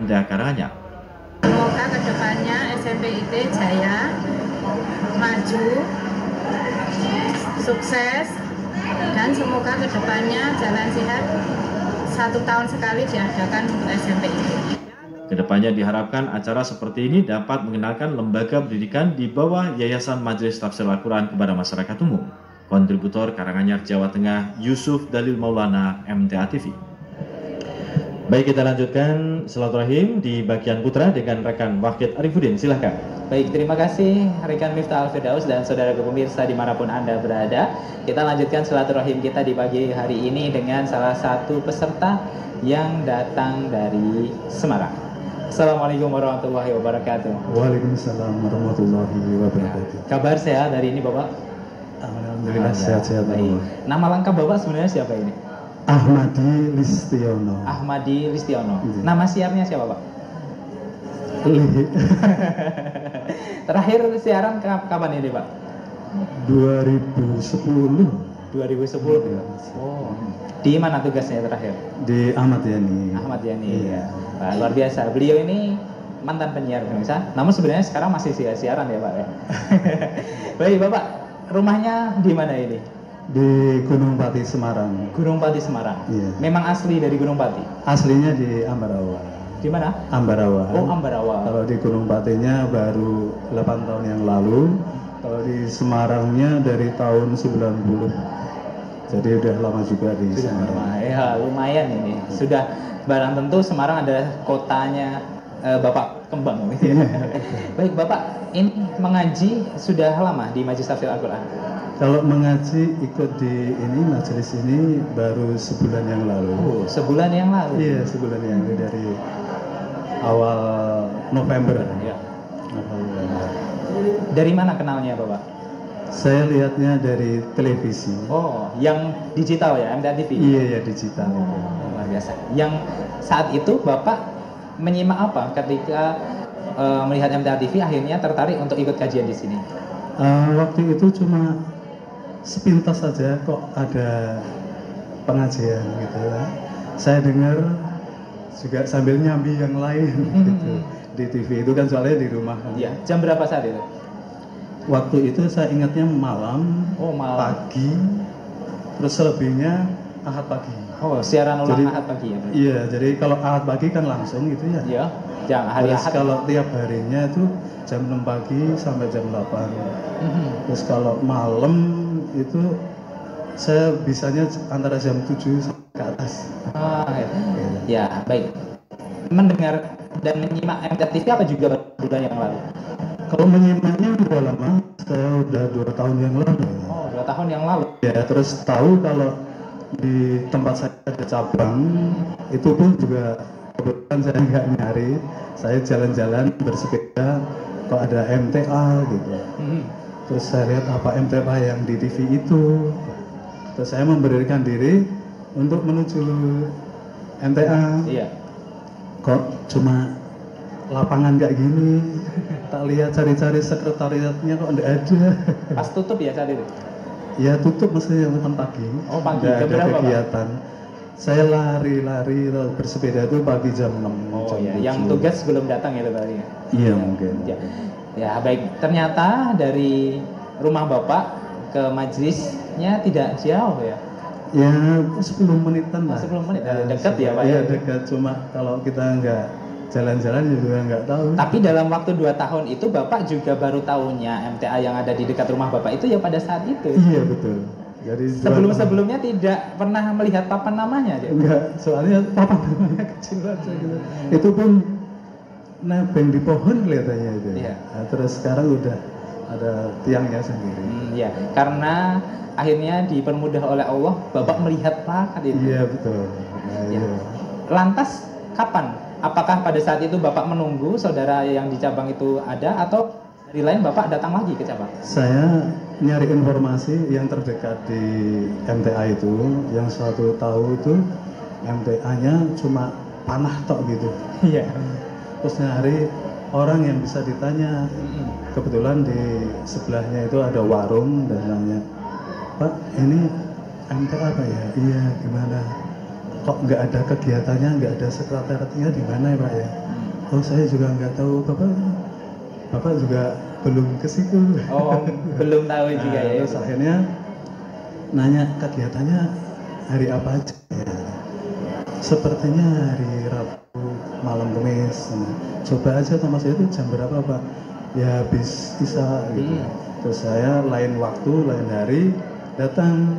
MTA Karanganyar. Semoga kedepannya SMPIT jaya, maju, sukses, dan semoga kedepannya jalan sehat 1 tahun sekali diadakan untuk SMPIT. Kedepannya diharapkan acara seperti ini dapat mengenalkan lembaga pendidikan di bawah Yayasan Majelis Tafsir Al-Quran kepada masyarakat umum. Kontributor Karanganyar, Jawa Tengah, Yusuf Dalil Maulana, MTA TV. Baik, kita lanjutkan silaturahim di bagian putra dengan rekan Wahid Arifudin. Silahkan. Baik, terima kasih rekan Miftah Al-Firdaus dan saudara pemirsa dimanapun Anda berada. Kita lanjutkan silaturahim kita di pagi hari ini dengan salah satu peserta yang datang dari Semarang. Assalamualaikum warahmatullahi wabarakatuh. Waalaikumsalam warahmatullahi wabarakatuh. Kabar sehat hari ini Bapak? Alhamdulillah sehat-sehat. Baik. Nama lengkap Bapak sebenarnya siapa ini? Ahmadi Listiono. Ahmadi Listiono. Iya. Nama siarnya siapa Pak? Li- Terakhir siaran kapan ini Pak? 2010 2010. Oh. Di mana tugasnya terakhir? di Ahmad Yani. Ahmad Yani. Iya. Wah, luar biasa. Beliau ini mantan penyiar pemirsa. Namun sebenarnya sekarang masih siaran ya Pak ya. Baik Bapak, rumahnya di mana ini? Di Gunung Pati Semarang. Gunung Pati Semarang. Iya. Memang asli dari Gunung Pati. Aslinya di Ambarawa. Di mana? Ambarawa. Oh, Ambarawa. Kalau di Gunung Patinya baru 8 tahun yang lalu. Kalau di Semarangnya dari tahun 90. Jadi udah lama juga di Semarang. Wah, ya lumayan ini. Sudah barang tentu Semarang adalah kotanya Bapak Kembang. Baik Bapak, ini mengaji sudah lama di Majelis Tafsir Al-Quran? Kalau mengaji ikut di ini majelis ini baru sebulan yang lalu. Oh, sebulan yang lalu. Iya, sebulan yang lalu dari awal November. Ya. Awal November. Dari mana kenalnya Bapak? Saya lihatnya dari televisi. Oh, yang digital ya, MTA TV? Iya ya, digital itu. Luar biasa. Yang saat itu Bapak menyimak apa ketika melihat MTA TV akhirnya tertarik untuk ikut kajian di sini? Waktu itu cuma sepintas saja kok ada pengajian gitu ya. Saya dengar juga sambil nyambi yang lain gitu di TV itu kan soalnya di rumah. Iya. Jam berapa saat itu? Waktu itu saya ingatnya malam, Oh, malam. pagi, terus selebihnya Ahad pagi. Oh, siaran ulang Jadi- Ahad pagi ya? Pak? Iya, jadi kalau Ahad pagi kan langsung gitu ya. Iya. Jam hari Terus Ahad. kalau tiap harinya itu jam 6 pagi sampai jam 8. Mhm. Terus kalau malam itu saya bisanya antara jam 7 sampai ke atas. Ah, ya. Ya, baik. Mendengar dan menyimak MTA TV apa juga bulan yang lalu? Kalau menyimaknya udah lama, saya udah 2 tahun yang lalu. Oh, 2 tahun yang lalu. Ya, terus tahu kalau di tempat saya ada cabang, itu pun juga kebetulan saya nggak nyari, saya jalan-jalan bersepeda, kok ada MTA gitu. Mhm. Terus saya lihat apa MTA yang di TV itu, terus saya memberikan diri untuk menuju MTA. Iya. Kok cuma lapangan kayak gini, tak lihat cari-cari sekretariatnya kok nggak ada. Pas tutup ya saat itu? Ya tutup mestinya jam pagi. Oh, pagi. Nggak Jam ada berapa, Pak? kegiatan. Saya lari-lari bersepeda itu pagi jam 6. Oh jam ya, yang 7. tugas belum datang itu berarti. Iya mungkin. Ya. Ya, baik. Ternyata dari rumah Bapak ke majelisnya tidak jauh ya. Ya 10 menitan lah. 10 menit, Ya, dekat ya, Pak, Iya ya? dekat, cuma kalau kita nggak jalan-jalan juga nggak tahu. Tapi dalam waktu 2 tahun itu Bapak juga baru tahunya MTA yang ada di dekat rumah Bapak itu ya pada saat itu. Iya betul. Jadi Sebelum-sebelumnya tidak pernah melihat papan namanya aja. enggak, soalnya papan namanya kecil aja gitu. Itu pun nebeng di pohon kelihatannya itu. Iya. Nah, terus sekarang udah ada tiangnya sendiri. Ya, karena akhirnya dipermudah oleh Allah Bapak melihat plakat itu. Iya betul. Nah, Ya. iya. Lantas kapan? Apakah pada saat itu Bapak menunggu saudara yang di cabang itu ada atau dari lain Bapak datang lagi ke cabang? Saya nyari informasi yang terdekat di MTA itu, yang suatu tahu itu MTA-nya cuma panah tok gitu. Iya. Terus nyari orang yang bisa ditanya. Kebetulan di sebelahnya itu ada warung dan nanya, Pak, ini MTA apa ya? Iya, gimana? Kok nggak ada kegiatannya, nggak ada sekretariatnya di mana ya Pak ya? oh saya juga nggak tahu, bapak juga belum ke situ. Oh, belum tahu juga ya. Terus akhirnya nanya kegiatannya hari apa aja ya. Sepertinya hari Rabu malam Kamis. Coba aja sama saya itu jam berapa Pak? Ya habis Isya gitu. Terus saya lain waktu, lain hari datang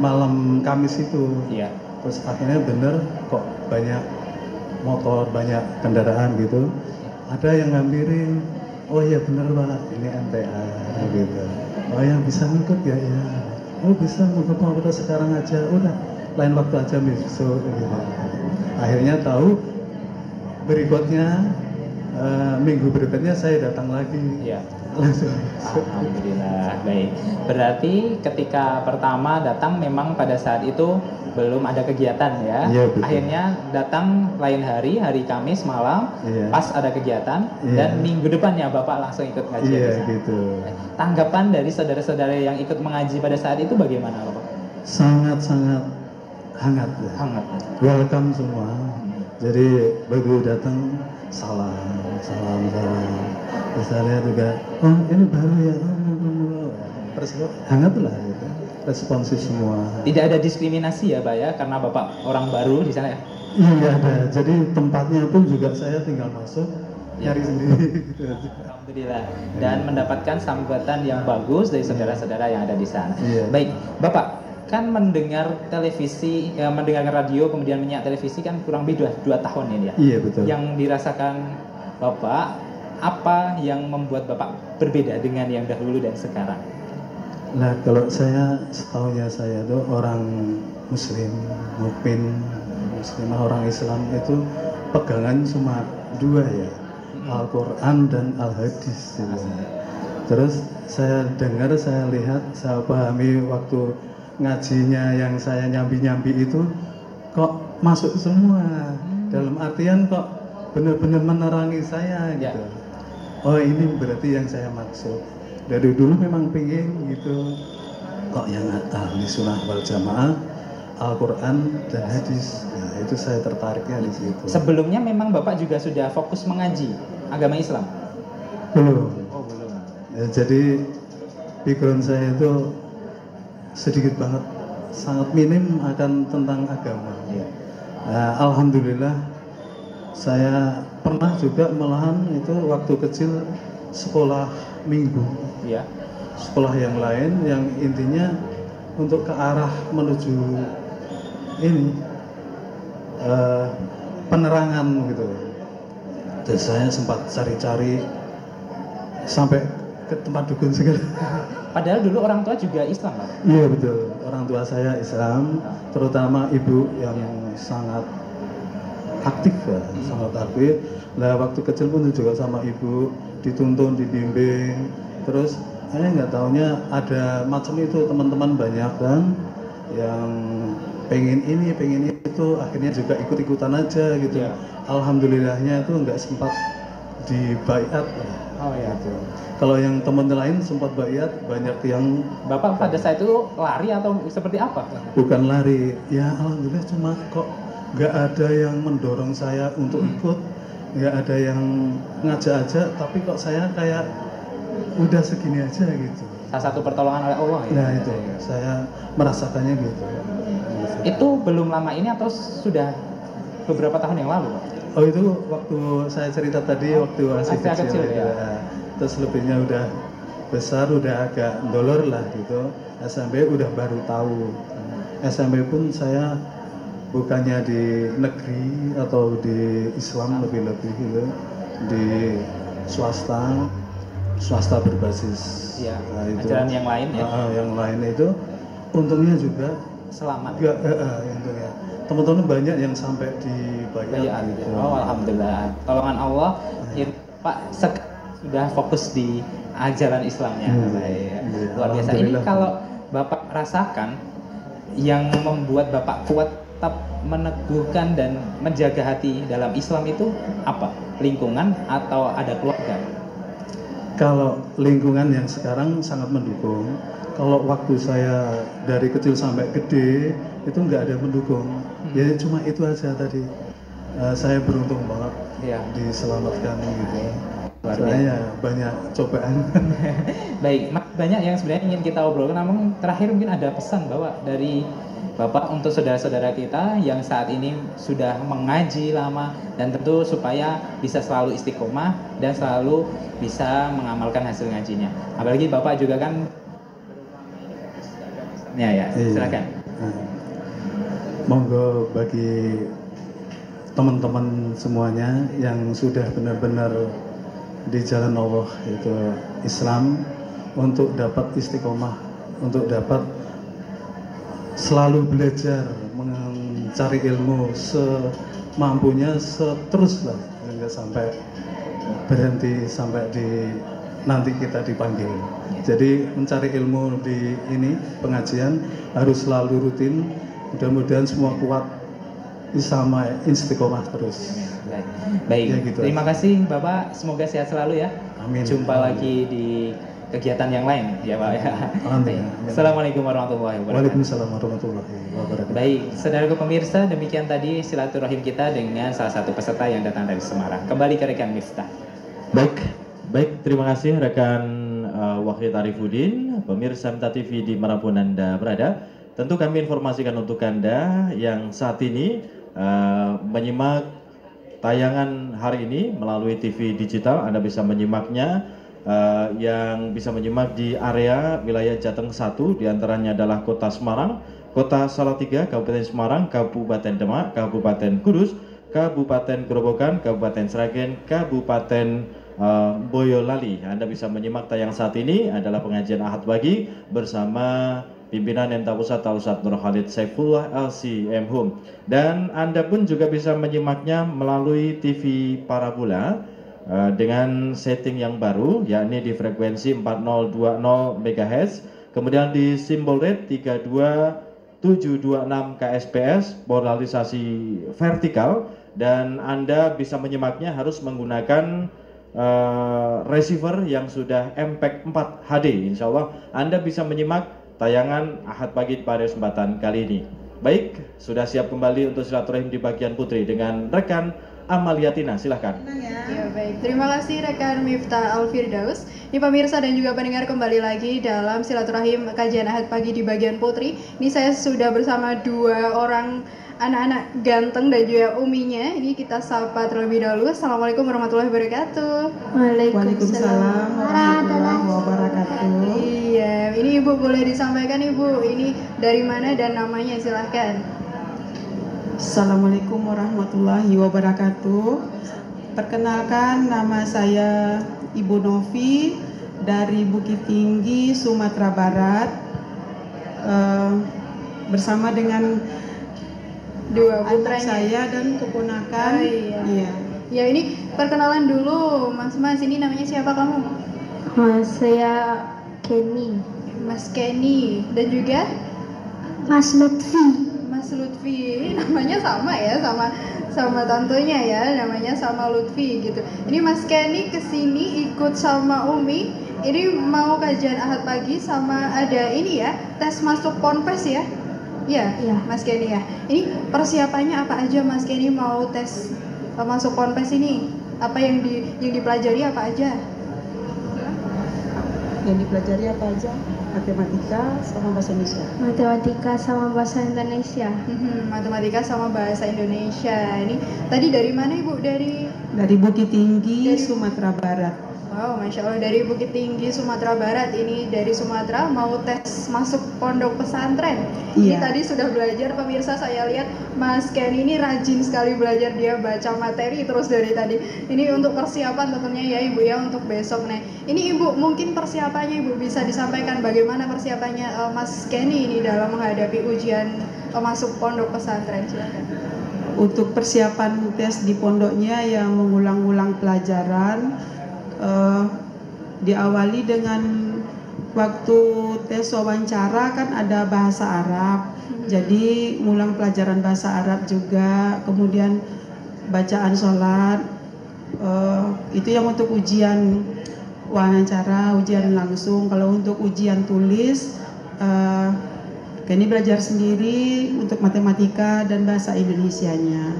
malam Kamis itu. Iya. Terus akhirnya bener kok banyak motor, banyak kendaraan gitu. Ada yang ngampirin, oh iya bener Pak, ini NTA gitu. Oh yang bisa ngikut ya, ya. Oh bisa ngikut mau kita sekarang aja, udah lain waktu aja besok gitu. Akhirnya tahu, berikutnya minggu berikutnya saya datang lagi. Iya. Langsung. Alhamdulillah, baik. Berarti ketika pertama datang memang pada saat itu belum ada kegiatan ya. Iya, betul. Akhirnya datang lain hari Kamis malam, Iya. pas ada kegiatan Iya. dan minggu depannya Bapak langsung ikut ngaji. Iya di sana. gitu. Tanggapan dari saudara-saudara yang ikut mengaji pada saat itu bagaimana Bapak? Sangat-sangat hangat ya. Hangat. Welcome semua. Jadi begitu datang salam. Terus saya lihat juga, oh ini baru ya. Terus hangat lah gitu. Responsif semua. Tidak ada diskriminasi ya Pak ya, karena Bapak orang baru di sana ya? Iya nggak ada. Jadi tempatnya pun juga saya tinggal masuk, nyari sendiri gitu aja. Alhamdulillah. Dan mendapatkan sambatan yang bagus dari saudara-saudara yang ada di sana. Iya. Baik, Bapak kan mendengar televisi, mendengarkan radio, kemudian menyimak televisi kan kurang lebih 2 tahun ini ya. Iya betul. Yang dirasakan Bapak, apa yang membuat Bapak berbeda dengan yang dahulu dan sekarang? Nah kalau saya, setahunya saya itu orang Muslim, mukmin, Muslimah, orang Islam itu pegangan cuma 2 ya, Al-Quran dan Al-Hadis gitu. Terus saya dengar, saya lihat, saya pahami waktu ngajinya yang saya nyambi-nyambi itu kok masuk semua, dalam artian kok benar-benar menerangi saya Ya. gitu. Oh ini berarti yang saya maksud. Dari dulu memang pengen gitu, kok yang ahli sunnah wal jamaah, Al-Quran dan hadis. Nah itu saya tertariknya di situ. Sebelumnya memang Bapak juga sudah fokus mengaji agama Islam? Belum. Oh belum. Ya, jadi background saya itu sedikit banget, sangat minim akan tentang agama. Iya. Nah, alhamdulillah saya pernah juga malahan itu waktu kecil sekolah minggu, Iya. sekolah yang lain yang intinya untuk ke arah menuju ini penerangan gitu. Dan saya sempat cari-cari sampai ke tempat dukun segala. Padahal dulu orang tua juga Islam, Pak. Iya betul, orang tua saya Islam, terutama ibu yang sangat aktif ya, sangat aktif. Lah waktu kecil pun juga sama ibu dituntun, dibimbing. Terus saya nggak taunya ada macam itu, teman-teman banyak kan yang pengen ini, pengen itu, akhirnya juga ikut-ikutan aja gitu. Iya. Alhamdulillahnya itu nggak sempat dibaiat. Oh iya. Gitu. Kalau yang teman lain sempat baiat, banyak yang Bapak pada saat itu lari atau seperti apa? bukan lari. Ya alhamdulillah, cuma kok nggak ada yang mendorong saya untuk ikut, nggak ada yang ngajak aja, tapi kok saya kayak udah segini aja gitu. Salah satu pertolongan oleh Allah ya? Nah itu, saya merasakannya gitu. Itu belum lama ini atau sudah beberapa tahun yang lalu, Pak? Oh itu waktu saya cerita tadi, waktu masih Masih kecil, kecil, gitu. ya. Nah, terus lebihnya udah besar, udah agak dolor lah gitu. SMP udah baru tahu. SMP pun saya bukannya di negeri atau di Islam lebih-lebih gitu, di swasta berbasis. Iya, Nah, itu. ajaran yang lain ya? Yang lain itu untungnya juga Selamat. enggak, untungnya teman-teman banyak yang sampai dibayar Bayar. gitu. Oh alhamdulillah, tolongan Allah. Ya, Pak sudah fokus di ajaran Islamnya. Baik. Iya, Luar biasa. Ini alhamdulillah. kalau Bapak rasakan yang membuat Bapak kuat tetap meneguhkan dan menjaga hati dalam Islam itu apa? Lingkungan atau ada keluarga? Kalau lingkungan yang sekarang sangat mendukung. Kalau waktu saya dari kecil sampai gede itu nggak ada mendukung. Ya cuma itu aja tadi. saya beruntung banget Iya. diselamatkan gitu. Luar Soalnya banyak cobaan. Baik, banyak yang sebenarnya ingin kita obrolkan, namun terakhir mungkin ada pesan bahwa dari Bapak untuk saudara-saudara kita yang saat ini sudah mengaji lama dan tentu supaya bisa selalu istiqomah dan selalu bisa mengamalkan hasil ngajinya. Apalagi Bapak juga kan ya, silakan. Monggo bagi teman-teman semuanya yang sudah benar-benar di jalan Allah itu Islam, untuk dapat istiqomah, untuk dapat selalu belajar mencari ilmu semampunya, seteruslah, hingga sampai berhenti sampai di nanti kita dipanggil. Jadi mencari ilmu di ini pengajian harus selalu rutin. Mudah-mudahan semua kuat sama istiqomah terus. Baik, Ya, gitu terima kasih Bapak, semoga sehat selalu ya. Amin. Jumpa lagi di kegiatan yang lain ya Pak ya. Amin. Assalamualaikum warahmatullahi wabarakatuh. Waalaikumsalam warahmatullahi wabarakatuh. Baik, saudaraku pemirsa, demikian tadi silaturahim kita dengan salah satu peserta yang datang dari Semarang. Kembali ke rekan Miftah. Baik, terima kasih rekan Wahid Arifuddin, pemirsa MTA TV di manapun Anda berada. Tentu kami informasikan untuk Anda yang saat ini menyimak tayangan hari ini melalui TV digital. Anda bisa menyimaknya, yang bisa menyimak di area wilayah Jateng 1, diantaranya adalah Kota Semarang, Kota Salatiga, Kabupaten Semarang, Kabupaten Demak, Kabupaten Kudus, Kabupaten Grobogan, Kabupaten Sragen, Kabupaten Boyolali. Anda bisa menyimak tayang saat ini adalah pengajian Ahad pagi bersama pimpinan MTA Pusat Ustadz Nur Khalid Saifullah LC MHum. Dan Anda pun juga bisa menyimaknya melalui TV Parabola dengan setting yang baru, yakni di frekuensi 4020 MHz, kemudian di simbol rate 32726 kSPS, polarisasi vertikal, dan Anda bisa menyimaknya harus menggunakan receiver yang sudah MPEG 4 HD. Insya Allah Anda bisa menyimak tayangan Ahad pagi pada kesempatan kali ini. Baik, sudah siap kembali untuk silaturahim di bagian putri dengan rekan Amaliatina, silahkan. Ya, baik. Terima kasih rekan Miftah Al-Firdaus. Ini pemirsa dan juga pendengar, kembali lagi dalam silaturahim kajian Ahad pagi di bagian putri. Ini saya sudah bersama dua orang anak-anak ganteng dan juga uminya. Ini kita sapa terlebih dahulu. Assalamualaikum warahmatullahi wabarakatuh. Waalaikumsalam warahmatullahi wabarakatuh. Iya, ini Ibu boleh disampaikan Ibu, ini dari mana dan namanya, silahkan. Assalamualaikum warahmatullahi wabarakatuh. Perkenalkan, nama saya Ibu Novi dari Bukit Tinggi, Sumatera Barat. Bersama dengan Dua anak putranya saya dan keponakan. Oh, iya. Iya. Ya, ini perkenalan dulu, Mas. Ini namanya siapa kamu? Saya Kenny. Mas Kenny. Dan juga Mas Lutfi. Mas Lutfi. Namanya sama ya, sama tantenya ya, namanya sama Lutfi gitu. Ini Mas Kenny kesini ikut sama Umi. Ini mau kajian Ahad pagi sama ada ini ya, tes masuk Ponpes ya. Iya, Iya. Mas Kenny ya. Ini persiapannya apa aja Mas Kenny mau tes masuk Ponpes ini? Apa yang dipelajari apa aja? Yang dipelajari apa aja? Matematika sama bahasa Indonesia. Matematika sama bahasa Indonesia. Matematika sama bahasa Indonesia. Ini tadi dari mana Ibu? Dari Bukit Tinggi, Sumatera Barat. Wow, Masya Allah, dari Bukit Tinggi, Sumatera Barat. Ini dari Sumatera mau tes masuk pondok pesantren. Ini Iya. tadi sudah belajar, pemirsa, saya lihat Mas Ken ini rajin sekali belajar, dia baca materi terus dari tadi. Ini untuk persiapan tentunya ya Ibu ya, untuk besok. Nah, ini Ibu mungkin persiapannya Ibu bisa disampaikan bagaimana persiapannya Mas Kenny ini dalam menghadapi ujian masuk pondok pesantren. Silakan. Untuk persiapan tes di pondoknya yang mengulang-ulang pelajaran, diawali dengan waktu tes wawancara kan ada bahasa Arab, jadi ngulang pelajaran bahasa Arab juga, kemudian bacaan sholat, itu yang untuk ujian wawancara, ujian langsung. Kalau untuk ujian tulis, Kenny belajar sendiri untuk matematika dan bahasa Indonesianya.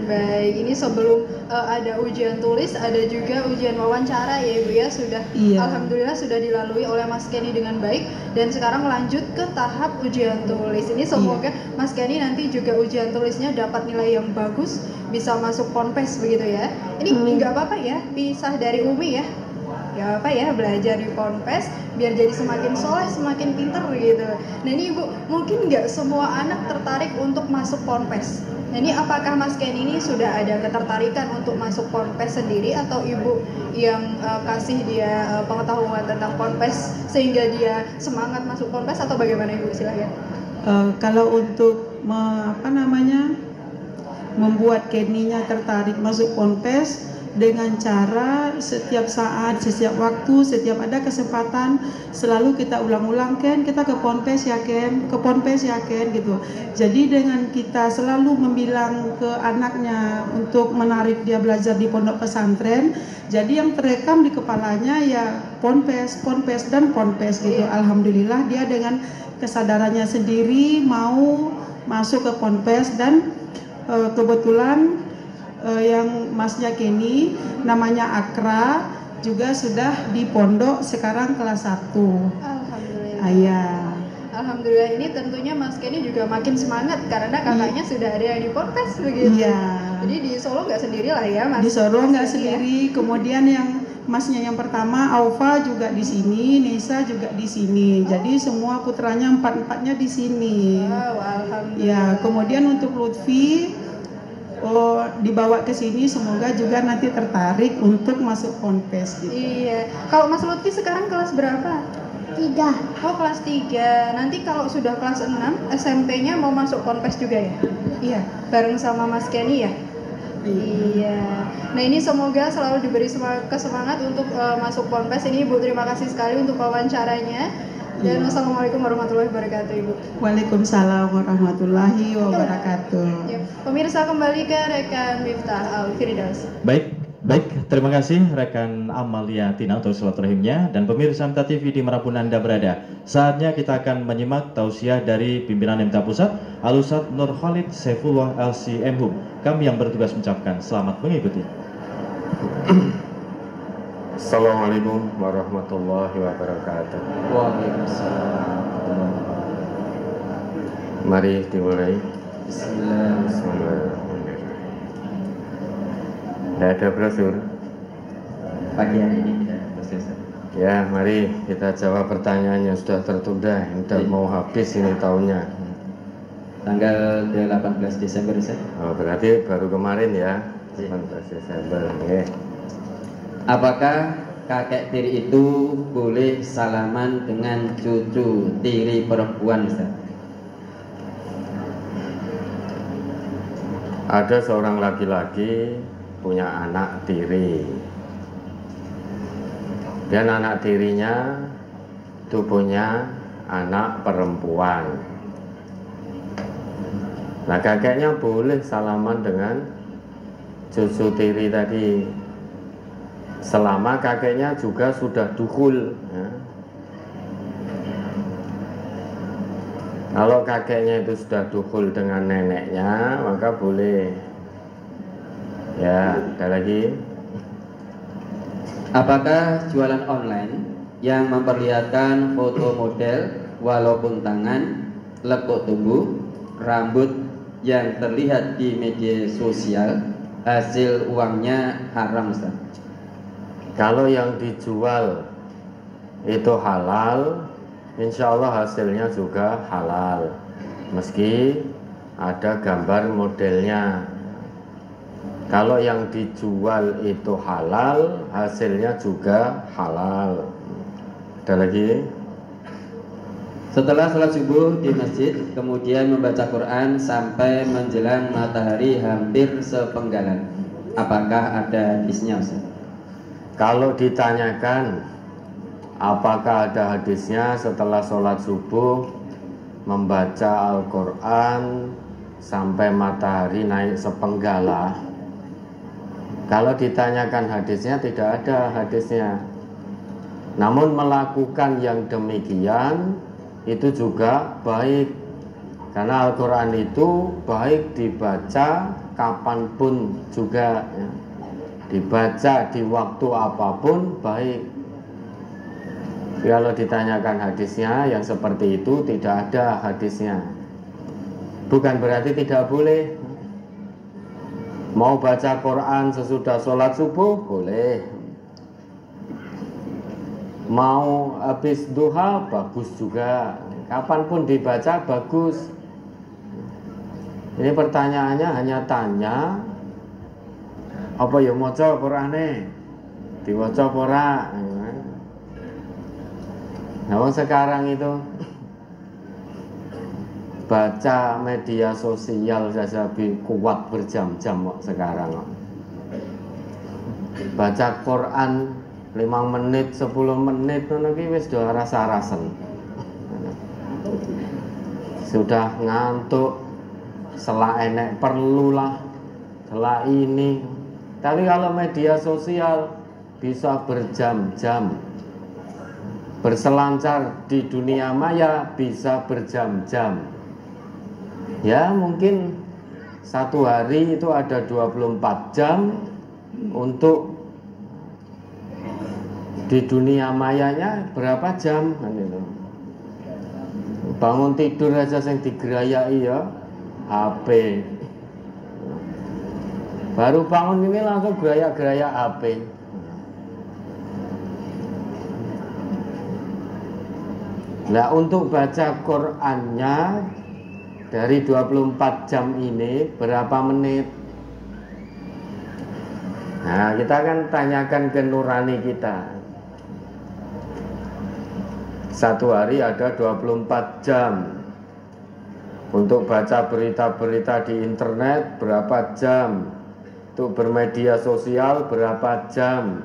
Baik, ini sebelum ada ujian tulis, ada juga ujian wawancara ya Ibu ya, sudah Iya. alhamdulillah sudah dilalui oleh Mas Kenny dengan baik, dan sekarang lanjut ke tahap ujian tulis. Ini semoga Mas Kenny nanti juga ujian tulisnya dapat nilai yang bagus, bisa masuk Ponpes begitu ya. Ini nggak apa-apa ya, pisah dari Umi ya. Ya apa ya, belajar di Ponpes biar jadi semakin soleh, semakin pinter gitu. Nah ini Ibu, mungkin nggak semua anak tertarik untuk masuk Ponpes. Nah ini apakah Mas Ken ini sudah ada ketertarikan untuk masuk Ponpes sendiri, atau Ibu yang kasih dia pengetahuan tentang Ponpes sehingga dia semangat masuk Ponpes, atau bagaimana Ibu, silahkan. Kalau untuk membuat Kenny-nya tertarik masuk Ponpes, dengan cara setiap saat, setiap waktu, setiap ada kesempatan selalu kita ulang-ulang, Ken, kita ke Ponpes ya Ken, ke Ponpes ya Ken gitu. Jadi dengan kita selalu membilang ke anaknya untuk menarik dia belajar di pondok pesantren, jadi yang terekam di kepalanya ya Ponpes, Ponpes dan Ponpes gitu. Alhamdulillah dia dengan kesadarannya sendiri mau masuk ke Ponpes, dan kebetulan yang masnya Kenny namanya Akra juga sudah di pondok sekarang kelas 1. Alhamdulillah. Iya. Alhamdulillah, ini tentunya Mas Kenny juga makin semangat karena kakaknya sudah ada yang di Ponpes begitu. Iya. Jadi di Solo nggak sendiri lah ya Mas. Di Solo nggak Kenny sendiri. Kemudian yang masnya yang pertama Aufa juga di sini, Nisa juga di sini. Jadi semua putranya empat-empatnya di sini. Wow, alhamdulillah. Ya, kemudian untuk Lutfi dibawa ke sini, semoga juga nanti tertarik untuk masuk Ponpes gitu. Iya. Kalau Mas Lutfi sekarang kelas berapa? 3. Oh, kelas 3. Nanti kalau sudah kelas 6, SMP-nya mau masuk Ponpes juga ya? Iya, bareng sama Mas Kenny ya? Iya. Nah ini semoga selalu diberi kesemangat untuk masuk Ponpes. Ini Ibu, terima kasih sekali untuk wawancaranya. Dan wassalamualaikum warahmatullahi wabarakatuh Ibu. Waalaikumsalam warahmatullahi wabarakatuh. Ya, pemirsa, kembali ke rekan Miftah Al-Firdaus. Baik, terima kasih rekan Amalia Tina untuk silaturahimnya, dan pemirsa MTA TV di manapun Anda berada. Saatnya kita akan menyimak tausiah dari pimpinan MTA Pusat, Al-Ustadz Nur Khalid Saifullah LC-M Hum. Kami yang bertugas mengucapkan selamat mengikuti. Assalamualaikum warahmatullahi wabarakatuh. Waalaikumsalam. Mari dimulai. Bismillahirrahmanirrahim. Tidak ada brosur. Pagi hari ini tidak ada proses. Ya, mari kita jawab pertanyaan yang sudah tertunda. Sudah mau habis ini tahunnya. Tanggal 18 Desember Ustaz. Oh, berarti baru kemarin ya, 18 Desember. Okay. Apakah kakek tiri itu boleh salaman dengan cucu tiri perempuan Ustaz? Ada seorang laki-laki punya anak tiri, dan anak tirinya itu punya anak perempuan. Nah, kakeknya boleh salaman dengan cucu tiri tadi selama kakeknya juga sudah dukhul ya. Kalau kakeknya itu sudah dukhul dengan neneknya, maka boleh. Ya, ada lagi. Apakah jualan online yang memperlihatkan foto model walaupun tangan, lekuk tubuh, rambut yang terlihat di media sosial, hasil uangnya haram Ustaz? Kalau yang dijual itu halal, insya Allah hasilnya juga halal, meski ada gambar modelnya. Kalau yang dijual itu halal, hasilnya juga halal. Ada lagi? Setelah sholat subuh di masjid, kemudian membaca Quran sampai menjelang matahari hampir sepenggalan, apakah ada hadisnya Ustaz? Kalau ditanyakan apakah ada hadisnya setelah sholat subuh membaca Al-Quran sampai matahari naik sepenggala, kalau ditanyakan hadisnya, tidak ada hadisnya. Namun melakukan yang demikian itu juga baik, Karena Al-Quran itu baik dibaca kapanpun juga ya. Dibaca di waktu apapun baik. Kalau ditanyakan hadisnya yang seperti itu, tidak ada hadisnya. Bukan berarti tidak boleh. Mau baca Quran sesudah sholat subuh boleh. Mau habis duha bagus juga. Kapanpun dibaca bagus. Ini pertanyaannya hanya tanya apa ya maca Qur'ane? Diwaca apa ora? Nah, sekarang itu baca media sosial saja kuat berjam-jam kok sekarang kok. Baca Quran 5 menit, 10 menit ngono ki wis do rasa-rasen. Sudah ngantuk, selah enek perlulah, selah ini. Tapi kalau media sosial bisa berjam-jam, berselancar di dunia maya bisa berjam-jam. Ya mungkin satu hari itu ada 24 jam untuk di dunia mayanya berapa jam kan itu. Bangun tidur aja yang digerayai ya HP. Baru bangun ini langsung gerayak-gerayak HP. Nah untuk baca Qur'annya dari 24 jam ini berapa menit? Nah kita akan tanyakan ke nurani kita. Satu hari ada 24 jam. Untuk baca berita-berita di internet berapa jam? Untuk bermedia sosial berapa jam?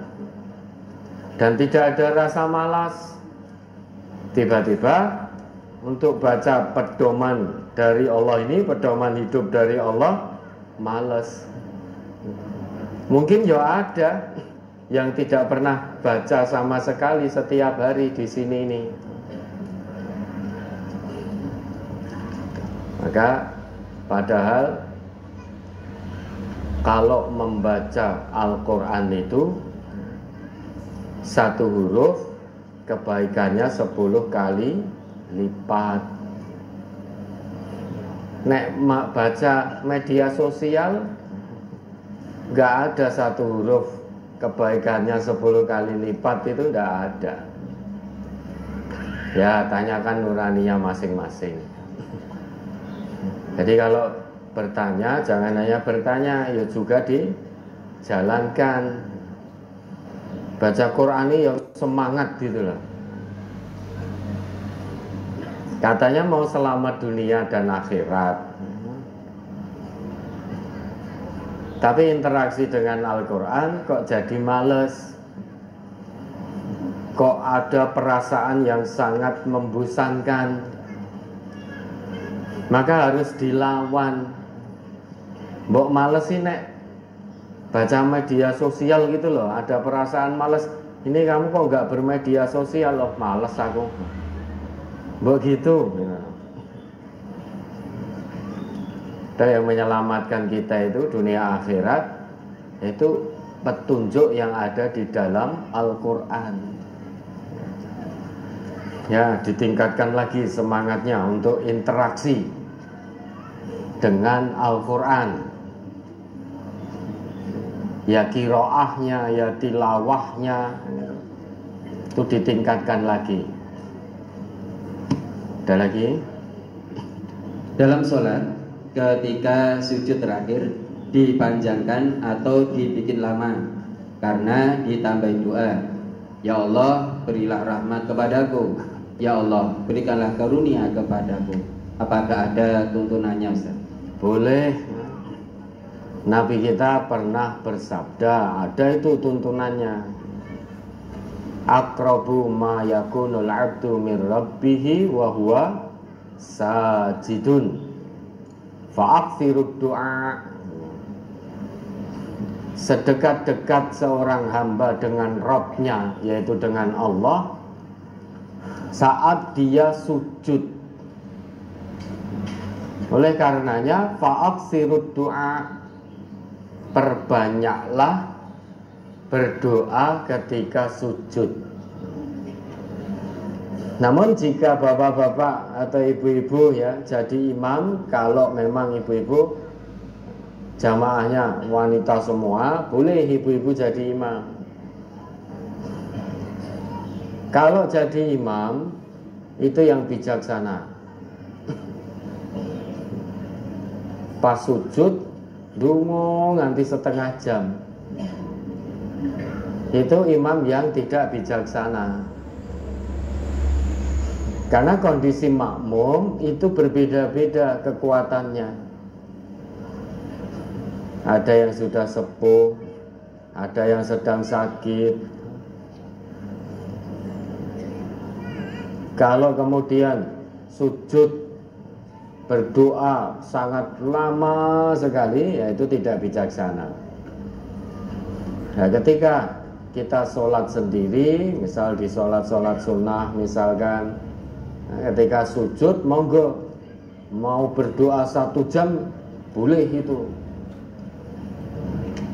Dan tidak ada rasa malas. Tiba-tiba untuk baca pedoman dari Allah ini, pedoman hidup dari Allah, malas. Mungkin ya ada yang tidak pernah baca sama sekali setiap hari di sini ini. Maka padahal kalau membaca Al-Quran itu satu huruf kebaikannya 10 kali lipat. Nek baca media sosial nggak ada satu huruf kebaikannya 10 kali lipat, itu nggak ada. Ya tanyakan nuraninya masing-masing. Jadi kalau bertanya jangan hanya bertanya, ya juga dijalankan. Baca Quran ini yang semangat gitu loh. Katanya mau selamat dunia dan akhirat. Tapi interaksi dengan Al-Quran kok jadi males. Kok ada perasaan yang sangat membosankan. Maka harus dilawan. Mbok males sih nek baca media sosial gitu loh, ada perasaan males. Ini kamu kok nggak bermedia sosial loh, males aku. Mbok gitu. Dan yang menyelamatkan kita itu dunia akhirat, itu petunjuk yang ada di dalam Al-Quran. Ya, ditingkatkan lagi semangatnya untuk interaksi dengan Al-Quran. Ya kiroahnya, ya tilawahnya, itu ditingkatkan lagi. Ada lagi? Dalam sholat, ketika sujud terakhir dipanjangkan atau dibikin lama karena ditambahin doa. Ya Allah, berilah rahmat kepadaku. Ya Allah, berikanlah karunia kepadaku. Apakah ada tuntunannya, Ustaz? Boleh. Nabi kita pernah bersabda, ada itu tuntunannya. Aqrabu ma yakunul 'abdu min rabbih wa huwa sajidun. Fa'aktsirud du'a. Sedekat-dekat seorang hamba dengan Rabb-nya, yaitu dengan Allah, saat dia sujud. Oleh karenanya fa'aksirud du'a, perbanyaklah berdoa ketika sujud. Namun jika bapak-bapak atau ibu-ibu ya jadi imam, kalau memang ibu-ibu jamaahnya wanita semua, boleh ibu-ibu jadi imam. Kalau jadi imam itu yang bijaksana. Pas sujud dungu nanti setengah jam, itu imam yang tidak bijaksana. Karena kondisi makmum itu berbeda-beda kekuatannya. Ada yang sudah sepuh, ada yang sedang sakit. Kalau kemudian sujud berdoa sangat lama sekali, ya itu tidak bijaksana. Nah, ketika kita sholat sendiri, misal di sholat-sholat sunnah misalkan, ketika sujud monggo, mau berdoa 1 jam boleh itu.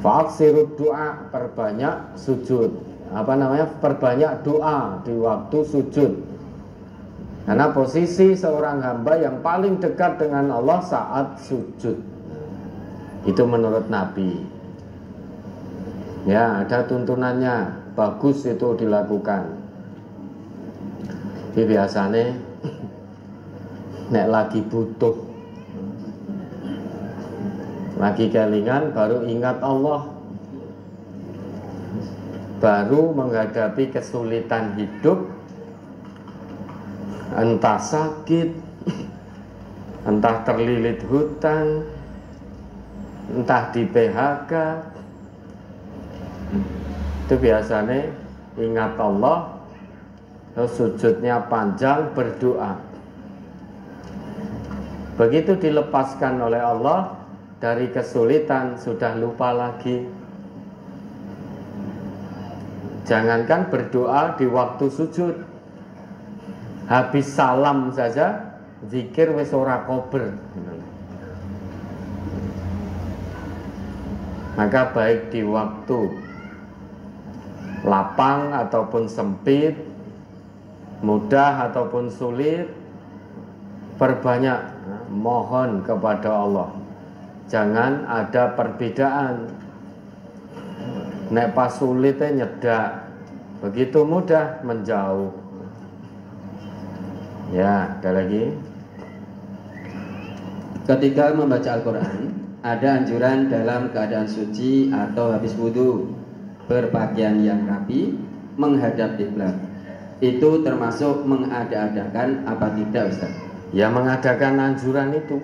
Fa'aksirud doa, perbanyak sujud. Perbanyak doa di waktu sujud. Karena posisi seorang hamba yang paling dekat dengan Allah saat sujud. Itu menurut Nabi. Ya, ada tuntunannya, bagus itu dilakukan. Tapi biasanya nek lagi butuh, lagi kelingan, baru ingat Allah, baru menghadapi kesulitan hidup, entah sakit, entah terlilit hutang, entah di PHK, itu biasanya ingat Allah, terus sujudnya panjang, berdoa. Begitu dilepaskan oleh Allah dari kesulitan, sudah lupa lagi. Jangankan berdoa di waktu sujud, habis salam saja zikir wis ora kober. Maka baik di waktu lapang ataupun sempit, mudah ataupun sulit, perbanyak mohon kepada Allah. Jangan ada perbedaan. Nek pas sulitnya nyedak, begitu mudah menjauh. Ya, ada lagi. Ketika membaca Al-Quran, ada anjuran dalam keadaan suci atau habis wudhu, berpakaian yang rapi, menghadap kiblat. Itu termasuk mengada-adakan apa tidak, Ustaz? Ya, mengadakan anjuran itu.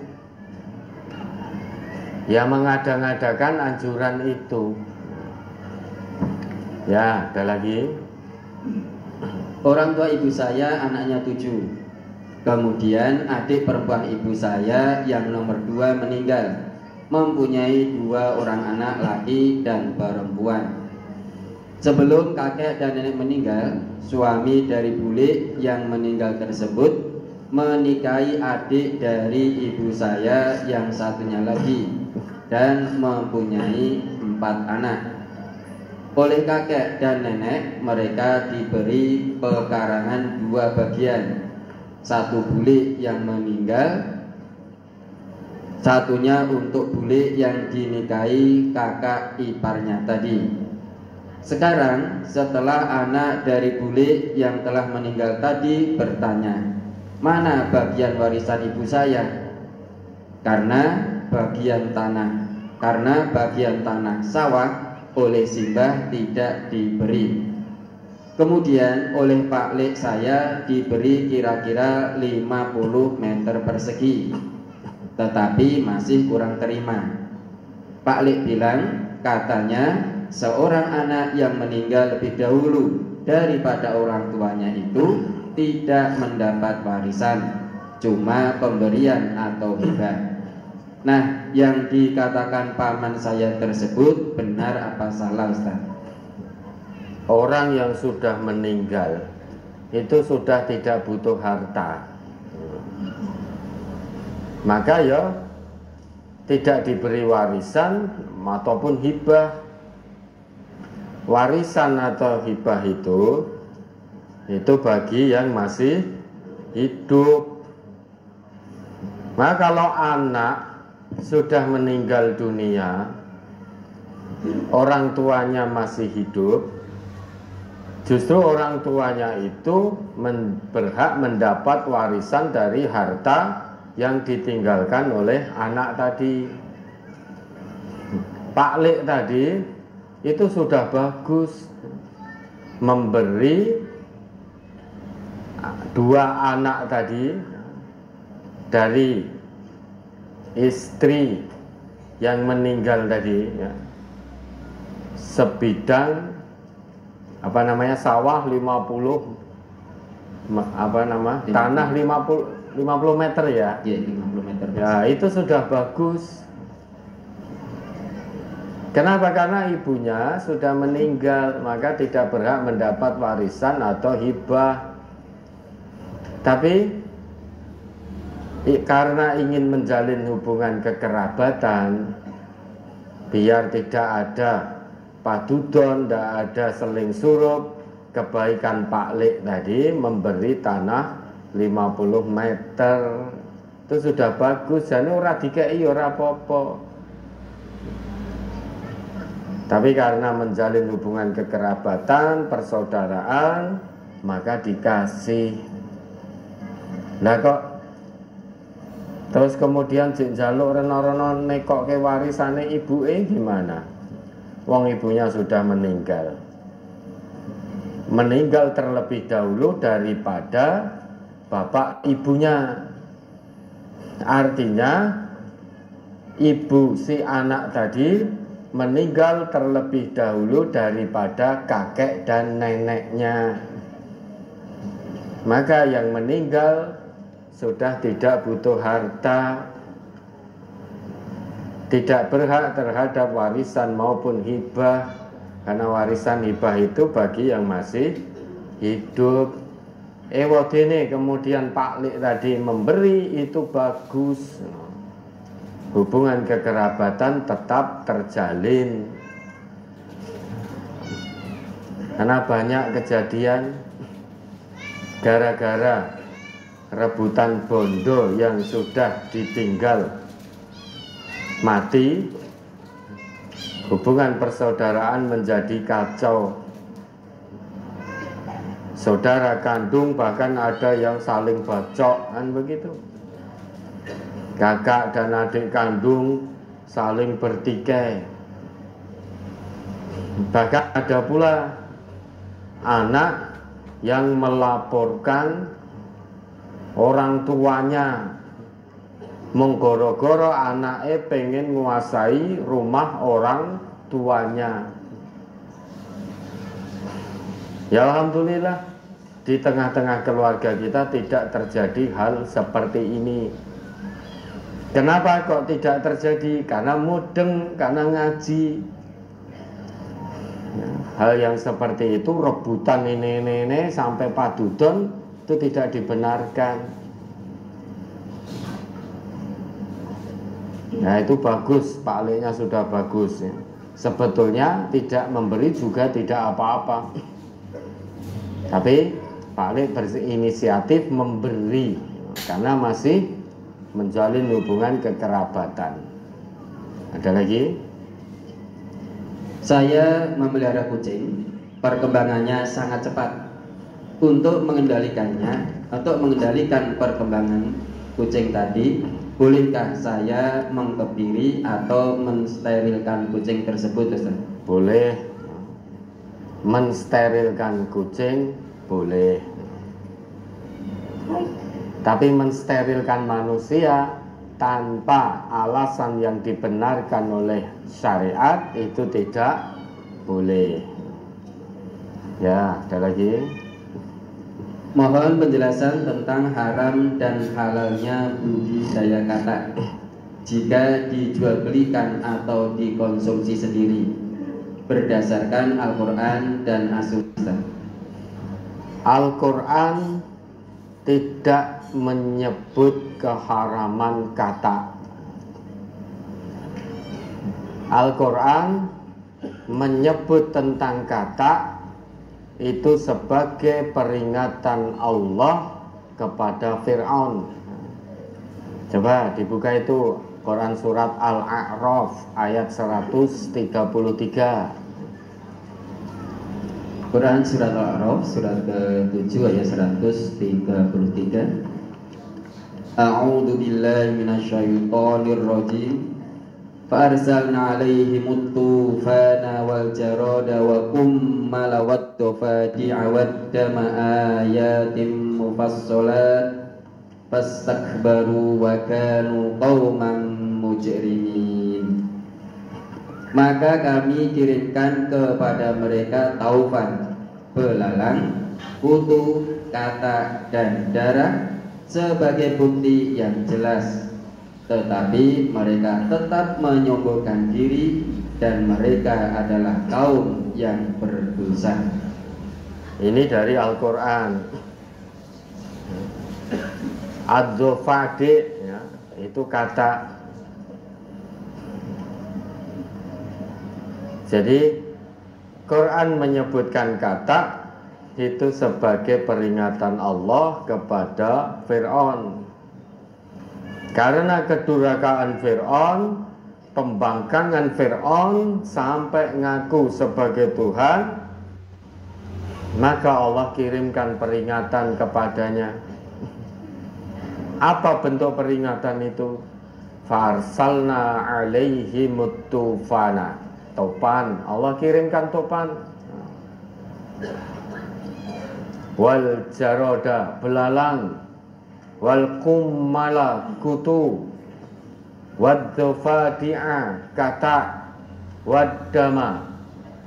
Ya, mengada-ngadakan anjuran itu. Ya, ada lagi. Orang tua ibu saya anaknya 7. Kemudian adik perempuan ibu saya yang nomor 2 meninggal, mempunyai 2 orang anak laki dan perempuan. Sebelum kakek dan nenek meninggal, suami dari bule yang meninggal tersebut menikahi adik dari ibu saya yang satunya lagi dan mempunyai 4 anak. Oleh kakek dan nenek, mereka diberi pekarangan 2 bagian. Satu bule yang meninggal, satunya untuk bule yang dinikahi kakak iparnya tadi. Sekarang setelah anak dari bule yang telah meninggal tadi bertanya, mana bagian warisan ibu saya? Karena bagian tanah sawah oleh simbah tidak diberi. Kemudian oleh Pak Lek saya diberi kira-kira 50 meter persegi, tetapi masih kurang terima. Pak Lek bilang katanya seorang anak yang meninggal lebih dahulu daripada orang tuanya itu tidak mendapat warisan, cuma pemberian atau hibah. Nah, yang dikatakan paman saya tersebut benar apa salah, Ustaz? Orang yang sudah meninggal itu sudah tidak butuh harta. maka ya tidak diberi warisan ataupun hibah. Warisan atau hibah itu bagi yang masih hidup. Maka kalau anak sudah meninggal dunia, orang tuanya masih hidup, justru orang tuanya itu berhak mendapat warisan dari harta yang ditinggalkan oleh anak tadi. Pak Lek tadi itu sudah bagus, memberi dua anak tadi dari istri yang meninggal tadi, ya, sebidang sawah 50 tanah 50 meter ya. Iya, 50 meter. Ya, itu sudah bagus. Kenapa? Karena ibunya sudah meninggal, maka tidak berhak mendapat warisan atau hibah. Tapi karena ingin menjalin hubungan kekerabatan, biar tidak ada padudon, tidak ada seling surup, kebaikan Pak Lek tadi memberi tanah 50 meter. Itu sudah bagus, jadi ora dikei ora apa-apa. Tapi karena menjalin hubungan kekerabatan, persaudaraan, maka dikasih. Nah kok terus kemudian jaluk reno-reno nekoke warisane ibuke gimana? Wong ibunya sudah meninggal. Meninggal terlebih dahulu daripada bapak ibunya. Artinya ibu si anak tadi meninggal terlebih dahulu daripada kakek dan neneknya. Maka yang meninggal sudah tidak butuh harta, tidak berhak terhadap warisan maupun hibah, karena warisan hibah itu bagi yang masih hidup. Wadene kemudian Pak Lek tadi memberi, itu bagus. Hubungan kekerabatan tetap terjalin. Karena banyak kejadian gara-gara rebutan bondo yang sudah ditinggal mati, hubungan persaudaraan menjadi kacau. Saudara kandung bahkan ada yang saling bacok, kan begitu. Kakak dan adik kandung saling bertikai. Bahkan ada pula anak yang melaporkan orang tuanya menggoro-goro anaknya pengen menguasai rumah orang tuanya. Ya alhamdulillah, di tengah-tengah keluarga kita tidak terjadi hal seperti ini. Kenapa kok tidak terjadi? Karena mudeng, karena ngaji. Hal yang seperti itu, rebutan ini sampai padudon, itu tidak dibenarkan. Nah itu bagus, Pak Leknya sudah bagus ya. Sebetulnya tidak memberi juga tidak apa-apa, tapi Pak Lek berinisiatif memberi karena masih menjalin hubungan kekerabatan. Ada lagi? Saya memelihara kucing, perkembangannya sangat cepat. Untuk mengendalikan perkembangan kucing tadi, bolehkah saya mengkebiri atau mensterilkan kucing tersebut, Ustaz? Boleh. Mensterilkan kucing boleh. Tapi mensterilkan manusia tanpa alasan yang dibenarkan oleh syariat itu tidak boleh. Ya, ada lagi. Mohon penjelasan tentang haram dan halalnya budidaya katak jika dijual belikan atau dikonsumsi sendiri berdasarkan Al-Quran dan As-Sunnah. Al-Quran tidak menyebut keharaman kata. Al-Quran menyebut tentang kata itu sebagai peringatan Allah kepada Fir'aun. Coba dibuka itu Quran surat Al-A'raf ayat 133. Quran surat Al-A'raf surat ke-7 ayat 133. A'udzu billahi minasyaitonir rajim. Fa'arsalna 'alaihimut tufana wal jarada wa kummala wat tufati'a wad dama ayatin mufassalat fastakbaru wa kanu qauman mujrimin. Maka kami kirimkan kepada mereka taufan, belalang, kutu, kata, dan darah sebagai bukti yang jelas. Tetapi mereka tetap menyombongkan diri dan mereka adalah kaum yang berdosa. Ini dari Al-Quran. Ad-Dhofadi, ya, itu kata. Jadi Quran menyebutkan kata itu sebagai peringatan Allah kepada Fir'aun. Karena kedurhakaan Fir'aun, pembangkangan Fir'aun sampai ngaku sebagai Tuhan, maka Allah kirimkan peringatan kepadanya. Apa bentuk peringatan itu? Farsalna 'alaihimut tufana, topan. Allah kirimkan topan. Wal jaroda, belalang. Wal kummala, kutu. Wad dhofadi'a, kata. Wad dama,